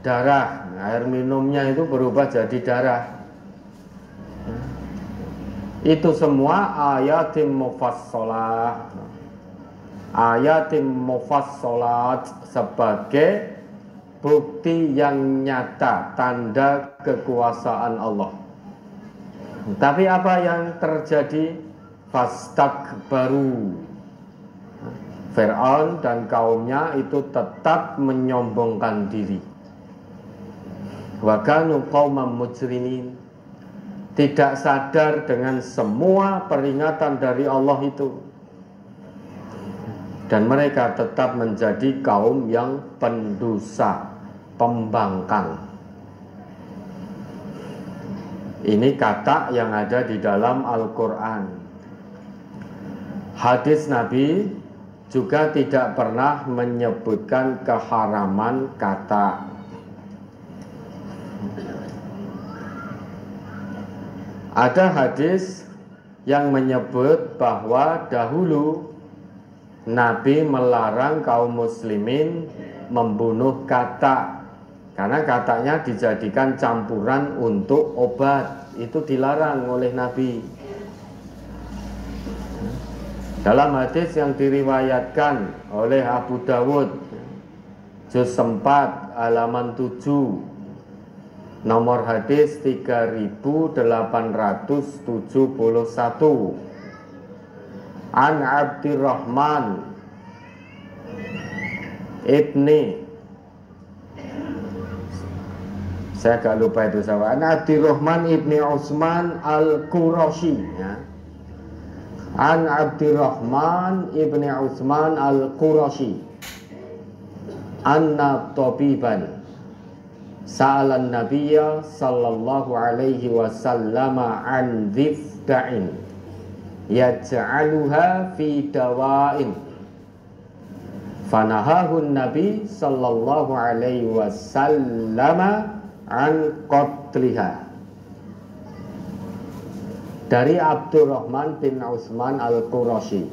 darah. Air minumnya itu berubah jadi darah. Itu semua ayatim mufassalah. Ayatim mufassalat sebagai bukti yang nyata, tanda kekuasaan Allah. Tapi apa yang terjadi? Fastakbaru. Fir'aun dan kaumnya itu tetap menyombongkan diri. Wa kanu qauman mujrimin. Tidak sadar dengan semua peringatan dari Allah itu. Dan mereka tetap menjadi kaum yang pendosa, pembangkang. Ini kata yang ada di dalam Al-Quran. Hadis Nabi juga tidak pernah menyebutkan keharaman kata. Ada hadis yang menyebut bahwa dahulu Nabi melarang kaum muslimin membunuh kata, karena katanya dijadikan campuran untuk obat. Itu dilarang oleh Nabi. Dalam hadis yang diriwayatkan oleh Abu Dawud, juz 4 halaman 7, nomor hadis 3871, An Abdurrahman ibni, saya agak lupa itu sama, An Abdurrahman ibni Utsman al-Qurashi, ya. An Abdurrahman ibni Utsman al-Qurashi, anna tabiban sa'alan nabiyya sallallahu alaihi wasallam an dhifda'in yaj'aluha fi dawa'in, fanahahun nabi sallallahu alaihi wasallam an qatliha. Dari Abdurrahman bin Utsman al-Qurashi,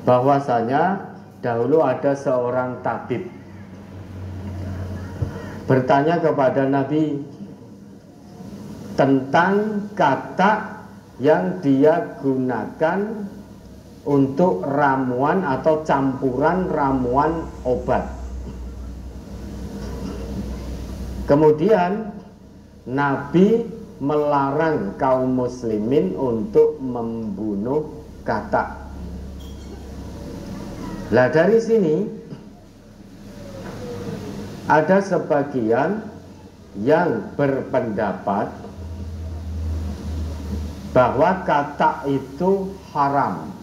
bahwasanya dahulu ada seorang tabib bertanya kepada Nabi tentang kata yang dia gunakan untuk ramuan atau campuran ramuan obat. Kemudian Nabi melarang kaum muslimin untuk membunuh katak. Lah dari sini ada sebagian yang berpendapat bahwa katak itu haram.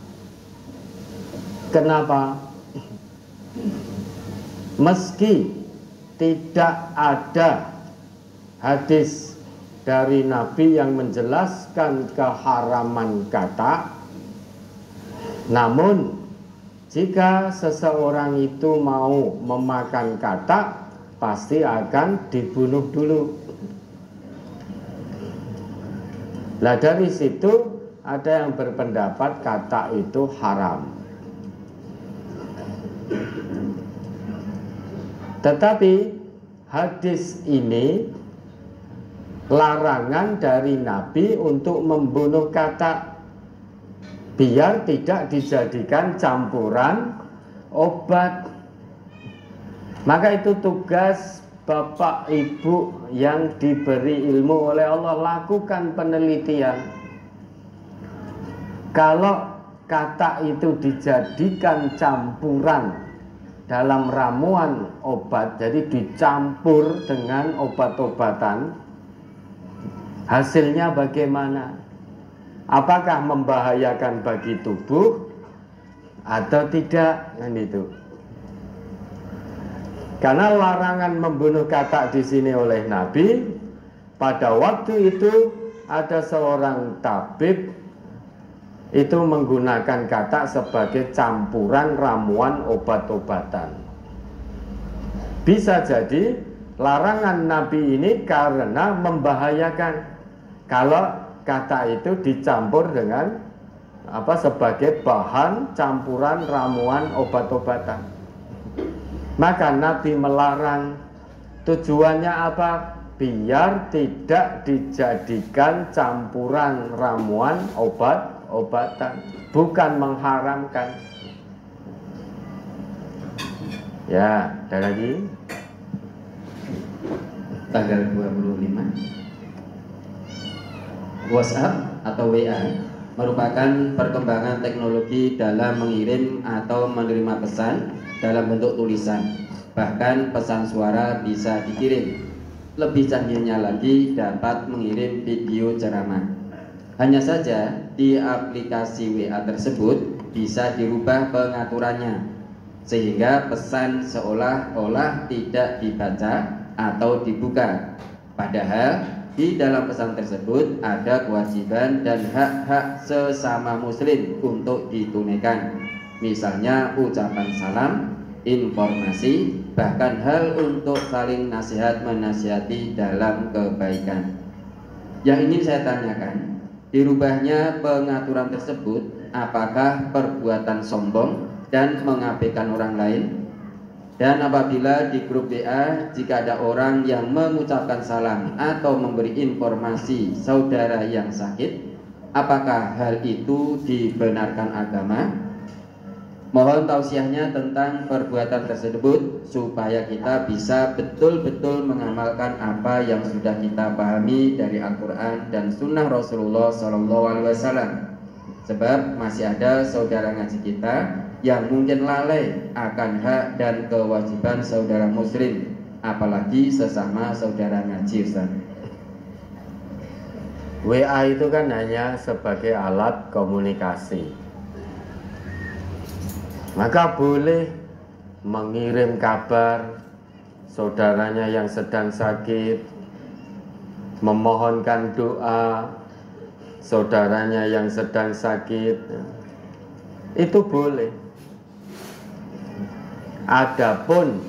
Kenapa? Meski tidak ada hadis dari Nabi yang menjelaskan keharaman katak, namun jika seseorang itu mau memakan katak, pasti akan dibunuh dulu. Nah dari situ ada yang berpendapat katak itu haram. Tetapi hadis ini larangan dari Nabi untuk membunuh katak biar tidak dijadikan campuran obat. Maka itu tugas Bapak Ibu yang diberi ilmu oleh Allah, lakukan penelitian. Kalau katak itu dijadikan campuran dalam ramuan obat, jadi dicampur dengan obat-obatan, hasilnya bagaimana? Apakah membahayakan bagi tubuh atau tidak? Kan itu. Karena larangan membunuh katak di sini oleh Nabi, pada waktu itu ada seorang tabib itu menggunakan katak sebagai campuran ramuan obat-obatan. Bisa jadi larangan Nabi ini karena membahayakan kalau katak itu dicampur dengan sebagai bahan campuran ramuan obat-obatan. Maka Nabi melarang. Tujuannya apa? Biar tidak dijadikan campuran ramuan obat-obatan, bukan mengharamkan. Ya, ada lagi. Tanggal 25. WhatsApp atau WA merupakan perkembangan teknologi dalam mengirim atau menerima pesan dalam bentuk tulisan. Bahkan pesan suara bisa dikirim. Lebih canggihnya lagi dapat mengirim video ceramah. Hanya saja di aplikasi WA tersebut bisa dirubah pengaturannya sehingga pesan seolah-olah tidak dibaca atau dibuka. Padahal di dalam pesan tersebut ada kewajiban dan hak-hak sesama muslim untuk ditunaikan. Misalnya ucapan salam, informasi, bahkan hal untuk saling nasihat menasihati dalam kebaikan. Yang ingin saya tanyakan, dirubahnya pengaturan tersebut apakah perbuatan sombong dan mengabaikan orang lain? Dan apabila di grup WA jika ada orang yang mengucapkan salam atau memberi informasi saudara yang sakit, apakah hal itu dibenarkan agama? Mohon tausiahnya tentang perbuatan tersebut supaya kita bisa betul-betul mengamalkan apa yang sudah kita pahami dari Al-Quran dan Sunnah Rasulullah SAW. Sebab masih ada saudara ngaji kita yang mungkin lalai akan hak dan kewajiban saudara muslim, apalagi sesama saudara ngaji, Ustaz. WA itu kan hanya sebagai alat komunikasi. Maka boleh mengirim kabar saudaranya yang sedang sakit, memohonkan doa saudaranya yang sedang sakit, itu boleh. Adapun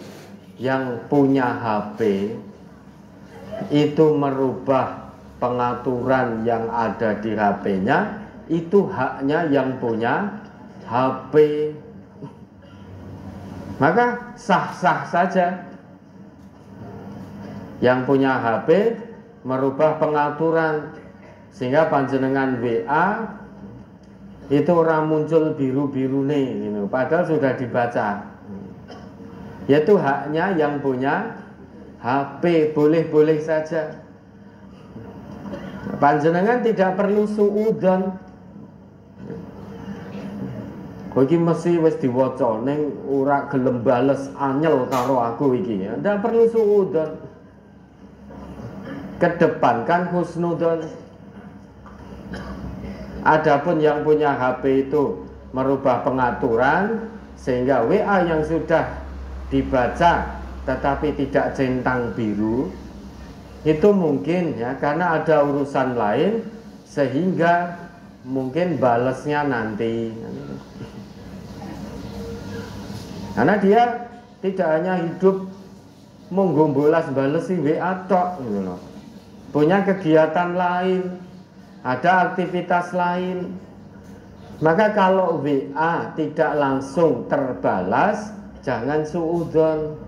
yang punya HP itu merubah pengaturan yang ada di HP-nya, itu haknya yang punya HP. Maka sah-sah saja. Yang punya HP merubah pengaturan sehingga panjenengan WA itu orang muncul biru-biru nih, padahal sudah dibaca. Yaitu haknya yang punya HP, boleh-boleh saja. Panjenengan tidak perlu suudzon. Kowe iki mesti wis diwaca ning ora gelem bales anyel karo aku iki. Ndak perlu suudzon. Kedepankan husnudzon. Adapun yang punya HP itu merubah pengaturan sehingga WA yang sudah dibaca tetapi tidak centang biru, itu mungkin ya karena ada urusan lain sehingga mungkin balesnya nanti. Karena dia tidak hanya hidup menggombolas balesi WA tok gitu loh. Punya kegiatan lain, ada aktivitas lain. Maka kalau WA tidak langsung terbalas, jangan suudzon.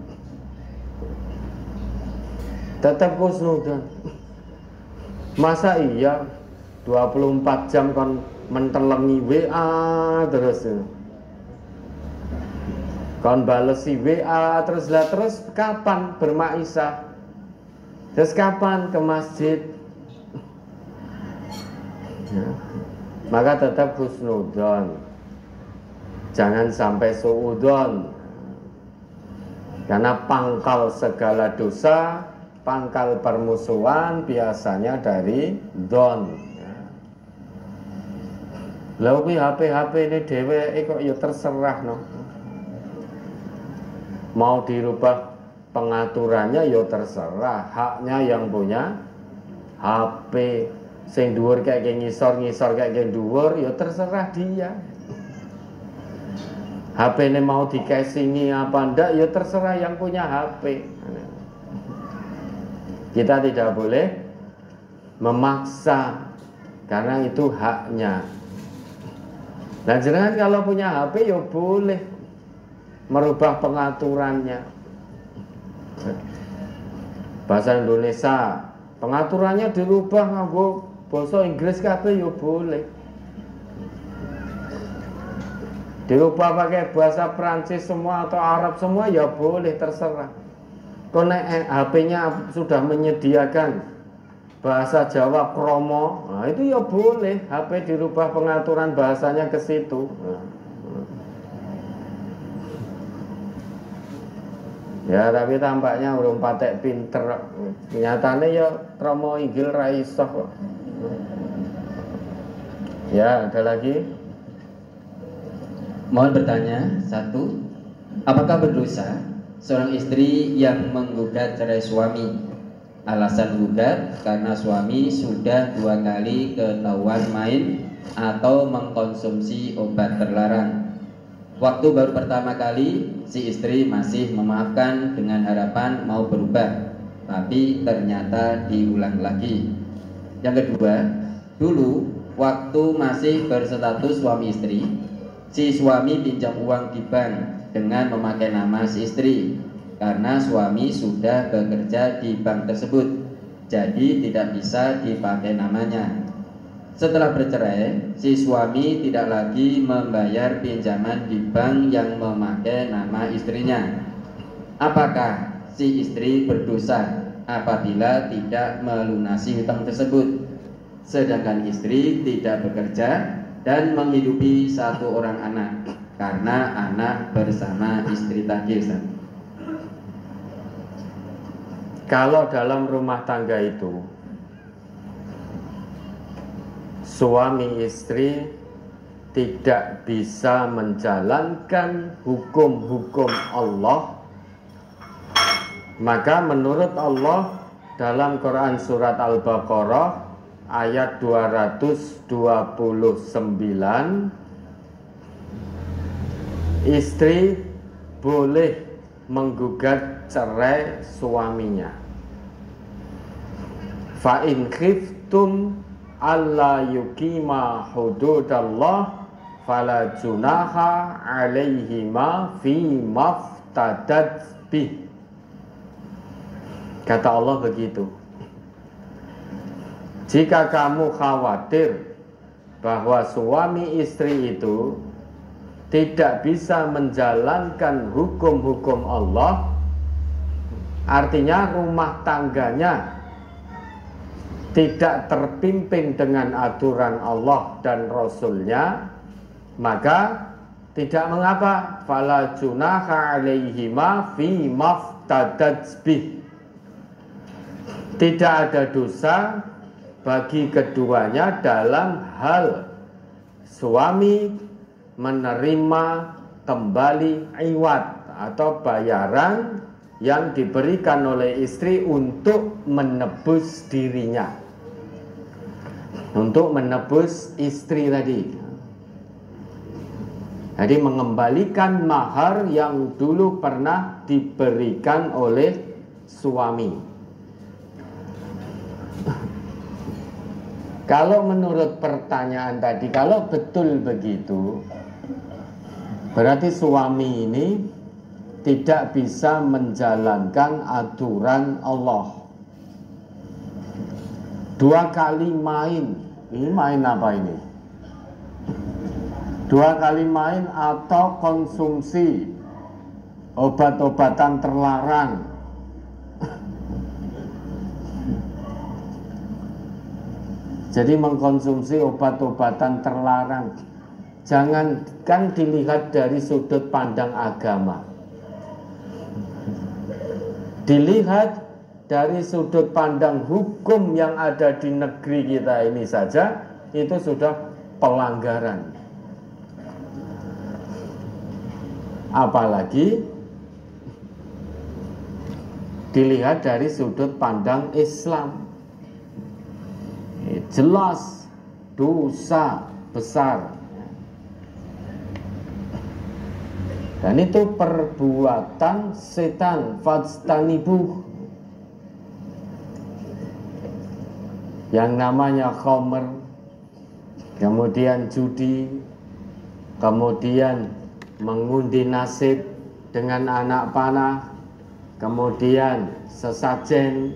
Tetap husnudzon. Masa iya 24 jam kon mentelengi WA terus. Kon balesi WA terus kapan bermaisah? Terus kapan ke masjid? Ya. Maka tetap husnudzon. Jangan sampai suudzon. Karena pangkal segala dosa, pangkal permusuhan biasanya dari dzon. Lha kuwi HP ini dheweke kok ya terserah no. Mau dirubah pengaturannya ya terserah, haknya yang punya HP. Sing dhuwur kayak ngisor kayak dhuwur ya terserah dia. HP ini mau dikesingi apa ndak ya terserah yang punya HP. Kita tidak boleh memaksa karena itu haknya. Nah jenengan kalau punya HP ya boleh merubah pengaturannya. Bahasa Indonesia pengaturannya dirubah nganggo basa Inggris kabeh ya boleh. Dirubah pakai bahasa Prancis semua atau Arab semua ya boleh, terserah. Kalau HP-nya sudah menyediakan bahasa Jawa kromo, nah itu ya boleh HP dirubah pengaturan bahasanya ke situ. Ya tapi tampaknya urung patek pinter. Nyatane ya kromo inggil ra iso kok. Ya, ada lagi? Mohon bertanya, 1. Apakah berdosa seorang istri yang menggugat cerai suami? Alasan gugat karena suami sudah 2 kali ketahuan main atau mengkonsumsi obat terlarang. Waktu baru pertama kali si istri masih memaafkan dengan harapan mau berubah, tapi ternyata diulang lagi. Yang kedua, dulu waktu masih berstatus suami istri, si suami pinjam uang di bank dengan memakai nama si istri. Karena suami sudah bekerja di bank tersebut, jadi tidak bisa dipakai namanya. Setelah bercerai, si suami tidak lagi membayar pinjaman di bank yang memakai nama istrinya. Apakah si istri berdosa apabila tidak melunasi hutang tersebut? Sedangkan istri tidak bekerja dan menghidupi 1 orang anak, karena anak bersama istri tadi. Kalau dalam rumah tangga itu suami istri tidak bisa menjalankan hukum-hukum Allah, maka menurut Allah dalam Quran surat Al-Baqarah ayat 229, istri boleh menggugat cerai suaminya. Fa in khiftum alla yuqima hududallah fala junaha alaihima fi maftadat bih. Kata Allah begitu. Jika kamu khawatir bahwa suami istri itu tidak bisa menjalankan hukum-hukum Allah, artinya rumah tangganya tidak terpimpin dengan aturan Allah dan Rasulnya, maka tidak mengapa. Fala junaha alaihima fi maftadat bih. Tidak ada dosa bagi keduanya dalam hal suami menerima kembali iwat atau bayaran yang diberikan oleh istri untuk menebus dirinya, untuk menebus istri tadi. Jadi mengembalikan mahar yang dulu pernah diberikan oleh suami. Kalau menurut pertanyaan tadi, kalau betul begitu, berarti suami ini tidak bisa menjalankan aturan Allah. 2 kali main, ini main apa ini? 2 kali main atau konsumsi obat-obatan terlarang. Jadi mengkonsumsi obat-obatan terlarang. Jangankan dilihat dari sudut pandang agama, dilihat dari sudut pandang hukum yang ada di negeri kita ini saja, itu sudah pelanggaran. Apalagi dilihat dari sudut pandang Islam. Jelas dosa besar. Dan itu perbuatan setan, fajtanibuh. Yang namanya khamr, kemudian judi, kemudian mengundi nasib dengan anak panah, kemudian sesajen.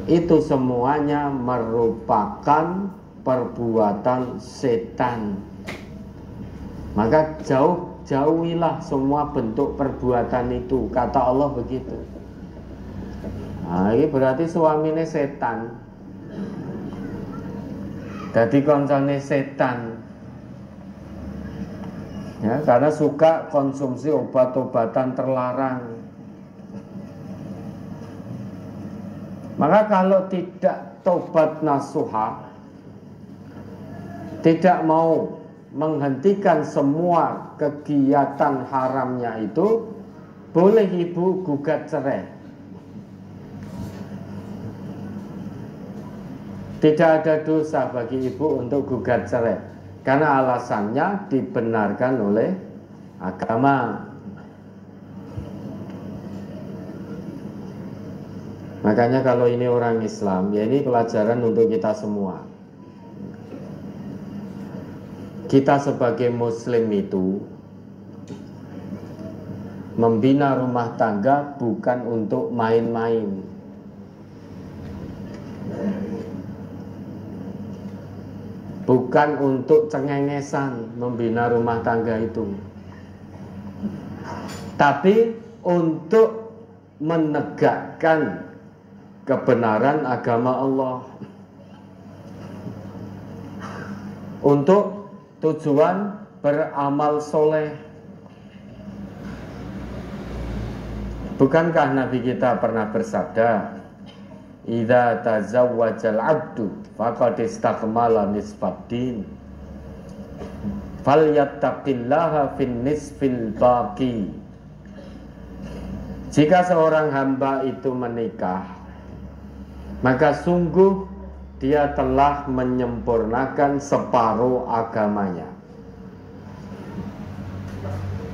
Itu semuanya merupakan perbuatan setan. Maka jauhilah semua bentuk perbuatan itu. Kata Allah begitu. Nah, ini berarti suaminya setan. Jadi koncone setan. Ya, karena suka konsumsi obat-obatan terlarang. Maka kalau tidak tobat nasuha, tidak mau menghentikan semua kegiatan haramnya itu, boleh ibu gugat cerai. Tidak ada dosa bagi ibu untuk gugat cerai, karena alasannya dibenarkan oleh agama. Makanya kalau ini orang Islam, ya ini pelajaran untuk kita semua. Kita sebagai muslim itu membina rumah tangga bukan untuk main-main. Bukan untuk cengengesan membina rumah tangga itu. Tapi untuk menegakkan kebenaran agama Allah, untuk tujuan beramal soleh. Bukankah Nabi kita pernah bersabda, idza tazawwajal abdu faqad istakmala nisfaddin falyattaqillaha fin nisfil baqi. Jika seorang hamba itu menikah, maka sungguh dia telah menyempurnakan separuh agamanya.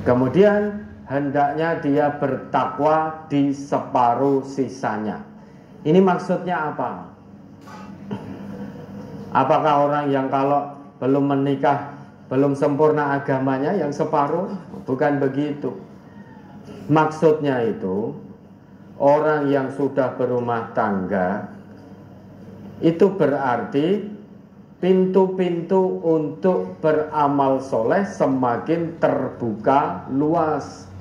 Kemudian hendaknya dia bertakwa di separuh sisanya. Ini maksudnya apa? Apakah orang yang kalau belum menikah, belum sempurna agamanya yang separuh? Bukan begitu. Maksudnya itu, orang yang sudah berumah tangga itu berarti pintu-pintu untuk beramal soleh semakin terbuka luas.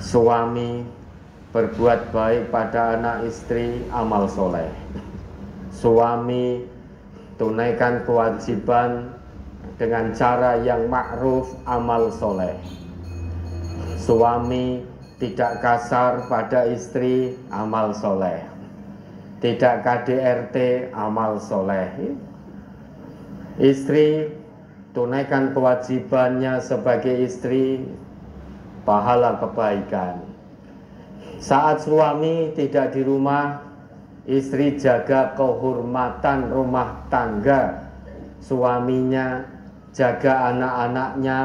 Suami berbuat baik pada anak istri, amal soleh. Suami tunaikan kewajiban dengan cara yang ma'ruf, amal soleh. Suami tidak kasar pada istri, amal soleh. Tidak KDRT, amal soleh. Istri tunaikan kewajibannya sebagai istri, pahala kebaikan. Saat suami tidak di rumah, istri jaga kehormatan rumah tangga suaminya, jaga anak-anaknya,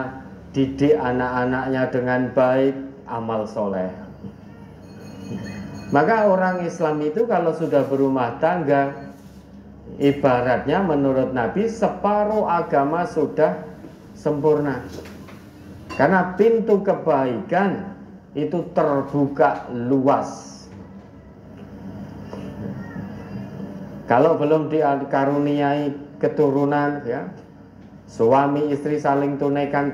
didik anak-anaknya dengan baik, amal soleh. Maka orang Islam itu kalau sudah berumah tangga, ibaratnya menurut Nabi separuh agama sudah sempurna. Karena pintu kebaikan itu terbuka luas. Kalau belum dikaruniai keturunan, ya, suami istri saling tunaikan kewajiban